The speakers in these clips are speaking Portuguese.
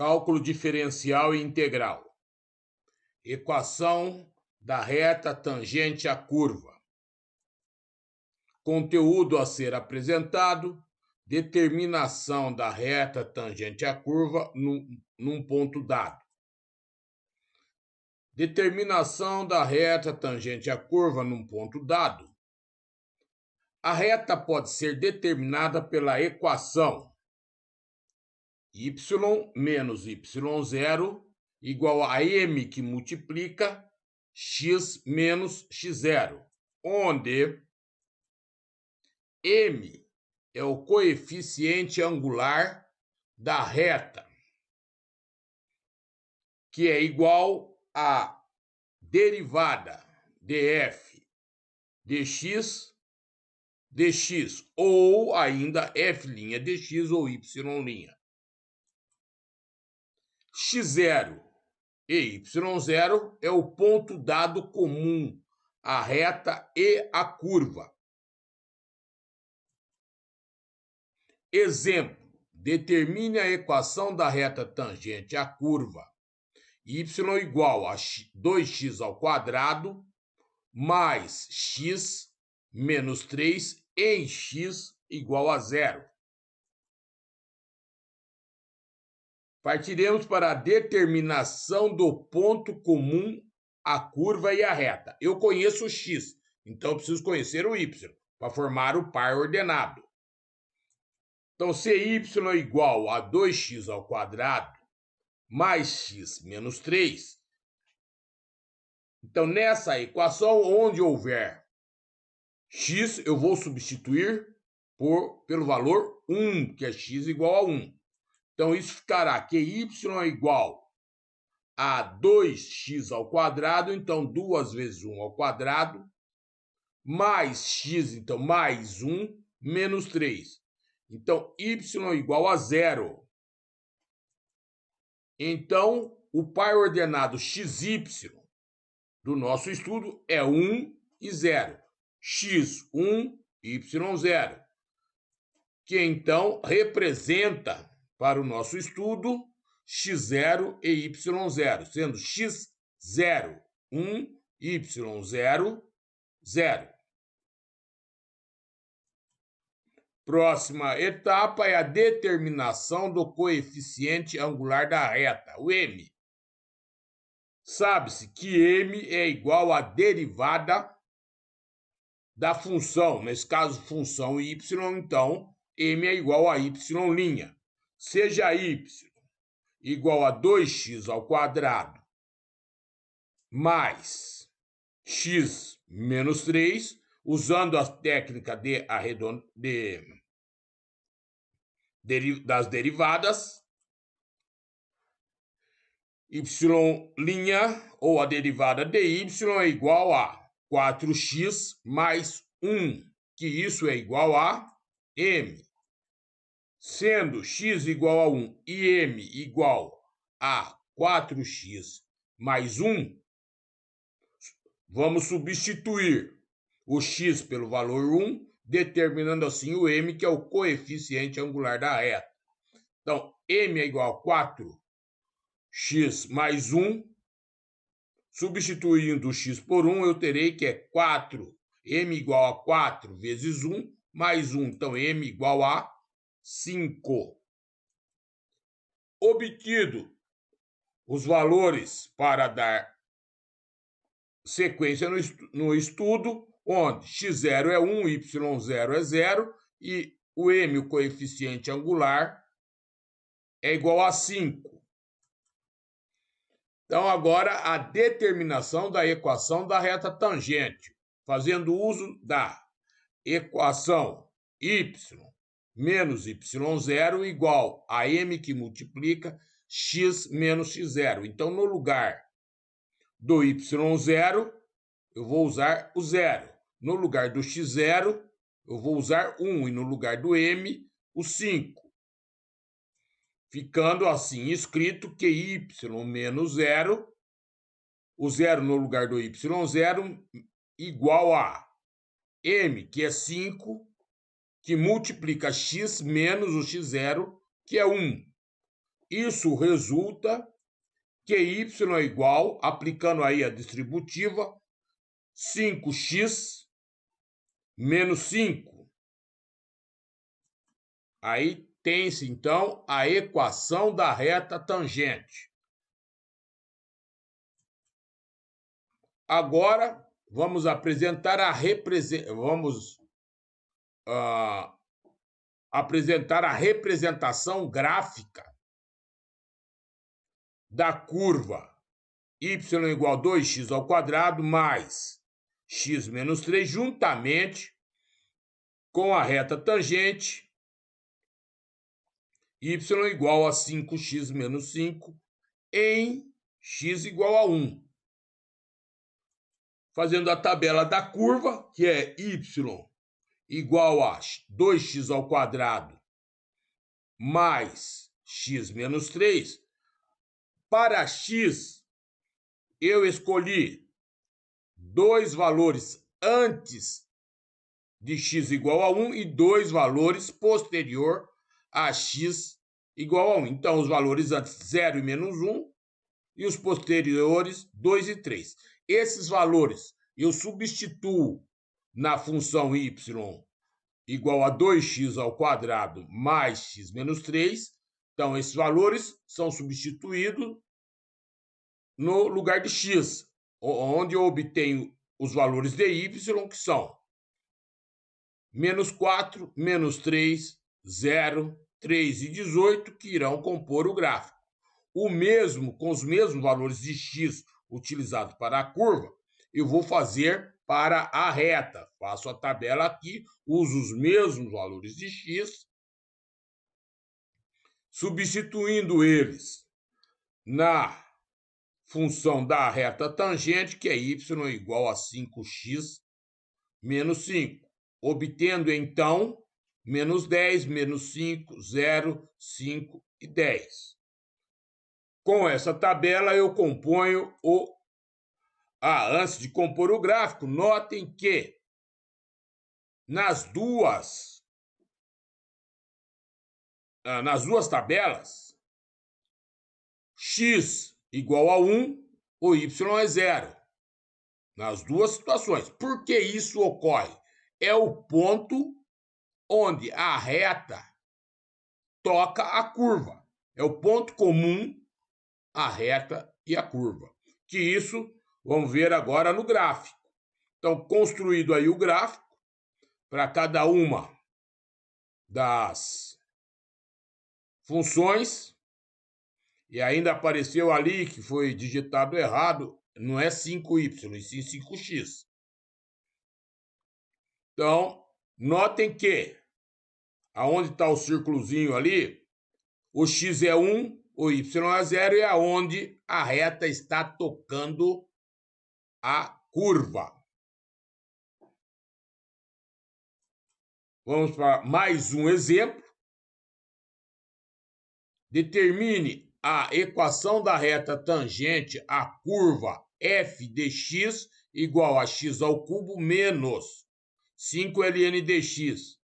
Cálculo diferencial e integral. Equação da reta tangente à curva. Conteúdo a ser apresentado: determinação da reta tangente à curva num ponto dado. Determinação da reta tangente à curva num ponto dado. A reta pode ser determinada pela equação y menos y0 igual a m que multiplica x menos x0, onde m é o coeficiente angular da reta, que é igual a derivada df dx dx, ou ainda f' dx ou y'. x0 e y0 é o ponto dado comum à reta e à curva. Exemplo: determine a equação da reta tangente à curva y igual a 2x² mais x menos 3 em x igual a 0. Partiremos para a determinação do ponto comum à curva e à reta. Eu conheço o x, então eu preciso conhecer o y para formar o par ordenado. Então, se y é igual a 2x² mais x menos 3, então nessa equação, onde houver x, eu vou substituir pelo valor 1, que é x igual a 1. Então, isso ficará que y é igual a 2x², então 2 vezes 1², mais x, então mais 1, menos 3. Então, y é igual a 0. Então, o par ordenado xy do nosso estudo é 1 e 0. x, 1, y, 0. Que então representa para o nosso estudo x0 e y0, sendo x0, 1, y0, 0. Próxima etapa é a determinação do coeficiente angular da reta, o m. Sabe-se que m é igual à derivada da função, nesse caso função y, então m é igual a y'. Seja y igual a 2x² mais x menos 3, usando a técnica das derivadas, y' ou a derivada dy é igual a 4x mais 1, que isso é igual a m. Sendo x igual a 1 e m igual a 4x mais 1, vamos substituir o x pelo valor 1, determinando assim o m, que é o coeficiente angular da reta. Então, m é igual a 4x mais 1. Substituindo o x por 1, eu terei que é 4, m igual a 4 vezes 1, mais 1. Então, m igual a 5. Obtido os valores para dar sequência no estudo, onde x0 é 1, y0 é 0 e o m, o coeficiente angular, é igual a 5. Então, agora a determinação da equação da reta tangente, fazendo uso da equação y menos y0 igual a m que multiplica x menos x0. Então, no lugar do y0, eu vou usar o 0. No lugar do x0, eu vou usar 1. E no lugar do m, o 5. Ficando assim escrito que y menos 0, o 0 no lugar do y0, igual a m, que é 5, que multiplica x menos o x0, que é 1. isso resulta que y é igual, aplicando aí a distributiva, 5x menos 5. Aí tem-se, então, a equação da reta tangente. Agora, vamos apresentar a representação gráfica da curva y igual a 2x² mais x menos 3, juntamente com a reta tangente y igual a 5x menos 5 em x igual a 1. Fazendo a tabela da curva, que é y igual a 2x² mais x menos 3. Para x, eu escolhi dois valores antes de x igual a 1 e dois valores posterior a x igual a 1. Então, os valores antes 0 e menos 1 e os posteriores 2 e 3. Esses valores eu substituo na função y igual a 2x² mais x menos 3. Então, esses valores são substituídos no lugar de x, onde eu obtenho os valores de y, que são menos 4, menos 3, 0, 3 e 18, que irão compor o gráfico. O mesmo, com os mesmos valores de x utilizados para a curva, eu vou fazer para a reta. Faço a tabela aqui, uso os mesmos valores de x, substituindo eles na função da reta tangente, que é y igual a 5x menos 5, obtendo, então, menos 10, menos 5, 0, 5 e 10. Com essa tabela, eu componho antes de compor o gráfico, notem que nas duas tabelas, x igual a 1, o y é 0. Nas duas situações. Por que isso ocorre? É o ponto onde a reta toca a curva. É o ponto comum a reta e a curva. Que isso vamos ver agora no gráfico. Então, construído aí o gráfico, para cada uma das funções, e ainda apareceu ali que foi digitado errado, não é 5y, e sim 5x. Então, notem que, aonde está o círculozinho ali, o x é 1, o y é 0, e é onde a reta está tocando a curva. Vamos para mais um exemplo. Determine a equação da reta tangente à curva f de x igual a x ao cubo menos 5ln dx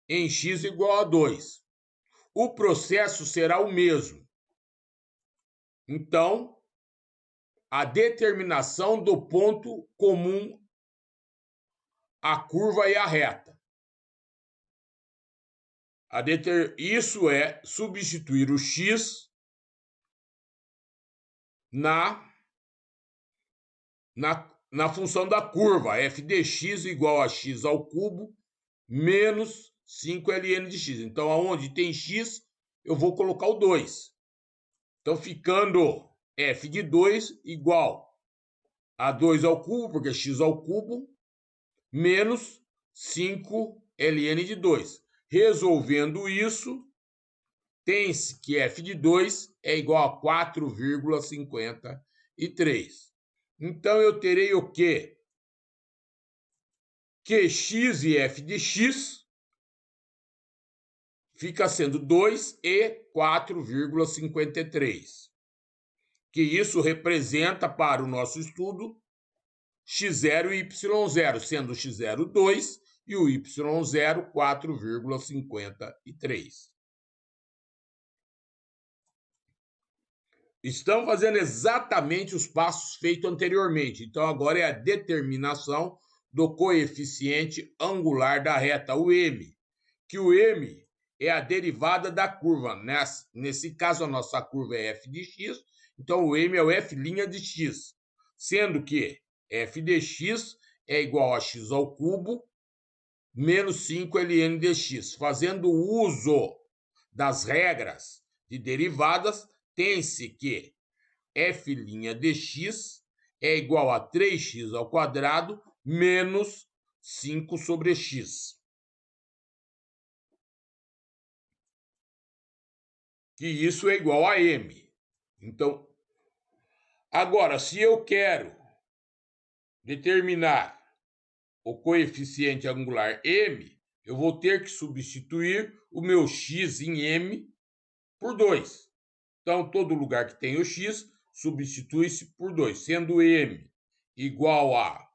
em x igual a 2. O processo será o mesmo. Então, a determinação do ponto comum à curva e à reta. Isso é substituir o x na função da curva, f de x igual a x ao cubo menos 5ln de x. Então, aonde tem x, eu vou colocar o 2. Então, ficando f de 2 igual a 2 ao cubo, porque é x ao cubo, menos 5ln de 2. Resolvendo isso, tem-se que f de 2 é igual a 4,53. Então, eu terei o quê? Que x e f de x fica sendo 2 e 4,53. Que isso representa, para o nosso estudo, x0 e y0, sendo x0 2 e o y0 4,53. Estão fazendo exatamente os passos feitos anteriormente. Então, agora é a determinação do coeficiente angular da reta, o m, que o m é a derivada da curva. Nesse caso, a nossa curva é f de x, então o m é o f' de x, sendo que f de x é igual a x ao cubo menos 5 ln de x. Fazendo uso das regras de derivadas, tem-se que f' de x é igual a 3x ao quadrado menos 5 sobre x. Que isso é igual a m. Então, agora, se eu quero determinar o coeficiente angular m, eu vou ter que substituir o meu x em m por 2. Então, todo lugar que tem o x, substitui-se por 2, sendo m igual a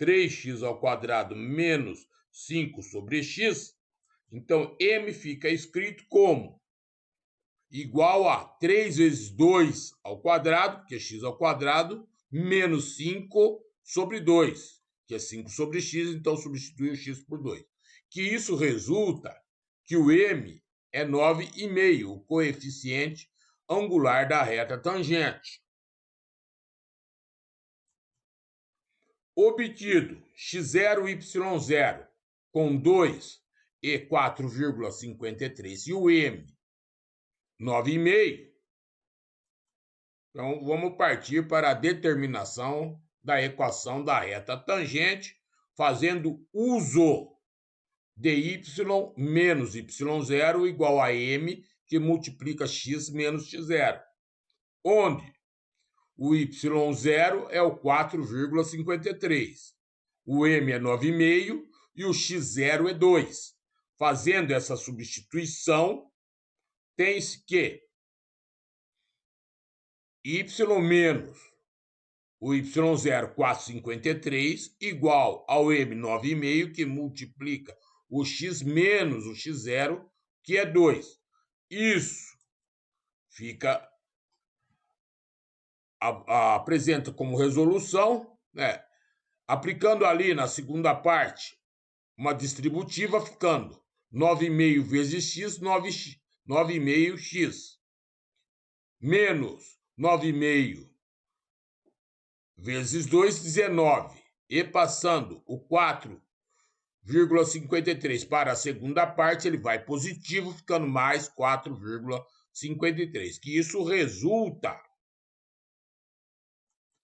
3x ao quadrado menos 5 sobre x. Então, m fica escrito como igual a 3 vezes 2 ao quadrado, que é x ao quadrado, menos 5 sobre 2, que é 5 sobre x, então substitui o x por 2. Que isso resulta que o m é 9,5, o coeficiente angular da reta tangente. Obtido x0, y0 com 2 e 4,53 e o m 9,5. Então, vamos partir para a determinação da equação da reta tangente, fazendo uso de y menos y0 igual a m, que multiplica x menos x0, onde o y0 é o 4,53, o m é 9,5 e o x0 é 2. Fazendo essa substituição, tem-se que y menos o y0, 4,53, igual ao m, 9,5, que multiplica o x menos o x0, que é 2. Isso fica apresenta como resolução, né? Aplicando ali na segunda parte uma distributiva, ficando 9,5 vezes x, 9,5x, menos 9,5 vezes 2, 19. E passando o 4,53 para a segunda parte, ele vai positivo, ficando mais 4,53. Que isso resulta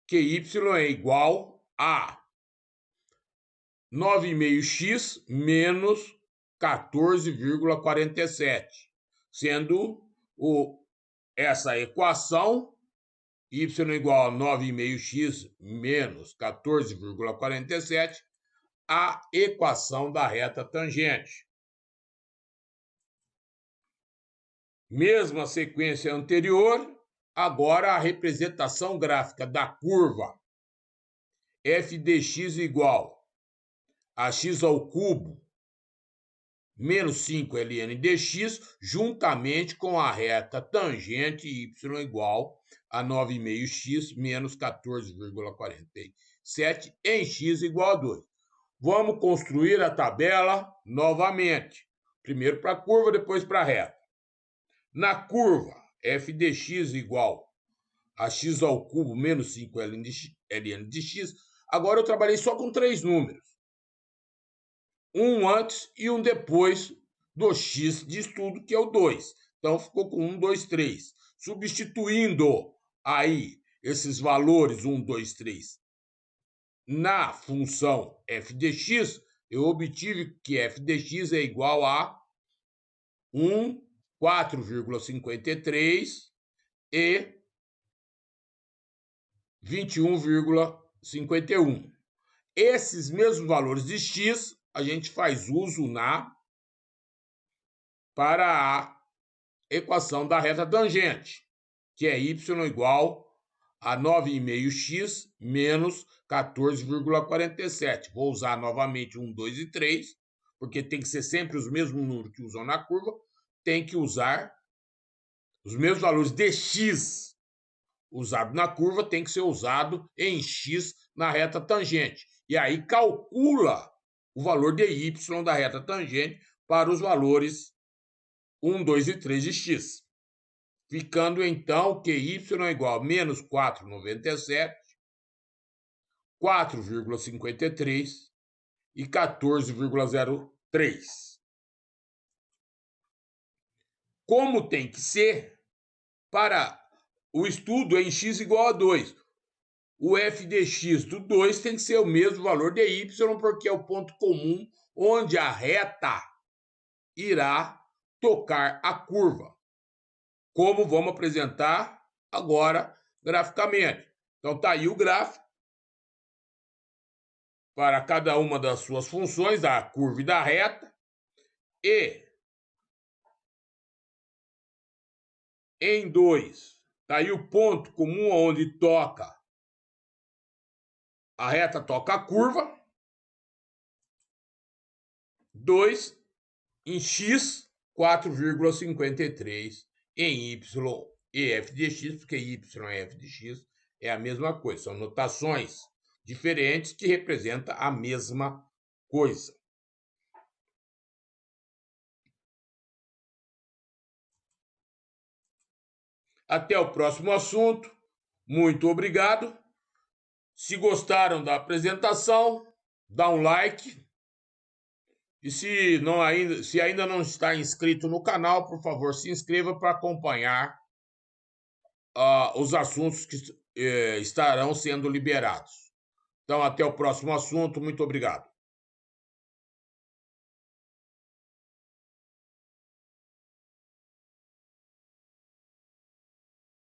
que y é igual a 9,5x menos 14,47, sendo essa equação y igual a 9,5x menos 14,47 a equação da reta tangente. Mesma sequência anterior, agora a representação gráfica da curva f de x igual a x ao cubo menos 5 ln de x, juntamente com a reta tangente y igual a 9,5x menos 14,47 em x igual a 2. Vamos construir a tabela novamente. Primeiro para a curva, depois para a reta. Na curva, f de x igual a x ao cubo menos 5 ln de x. Agora eu trabalhei só com 3 números. Um antes e um depois do x de estudo, que é o 2. Então, ficou com 1, 2, 3. Substituindo aí esses valores 1, 2, 3 na função f de x, eu obtive que f de x é igual a 4,53 e 21,51. Esses mesmos valores de x, a gente faz uso para a equação da reta tangente, que é y igual a 9,5x menos 14,47. Vou usar novamente 1, 2 e 3, porque tem que ser sempre os mesmos números que usam na curva, tem que usar os mesmos valores de x usado na curva tem que ser usado em x na reta tangente. E aí calcula o valor de y da reta tangente para os valores 1, 2 e 3 de x. Ficando então que y é igual a menos 4,97, 4,53 e 14,03. Como tem que ser para o estudo em x igual a 2. O f de x do 2 tem que ser o mesmo valor de y, porque é o ponto comum onde a reta irá tocar a curva. Como vamos apresentar agora graficamente. Então está aí o gráfico para cada uma das suas funções, da curva e da reta. E em 2, está aí o ponto comum onde toca a reta, toca a curva. 2 em x, 4,53 em y e f de x, porque y e f de x é a mesma coisa. São notações diferentes que representam a mesma coisa. Até o próximo assunto. Muito obrigado. Se gostaram da apresentação, dá um like. E se ainda não está inscrito no canal, por favor, se inscreva para acompanhar os assuntos que estarão sendo liberados. Então, até o próximo assunto. Muito obrigado.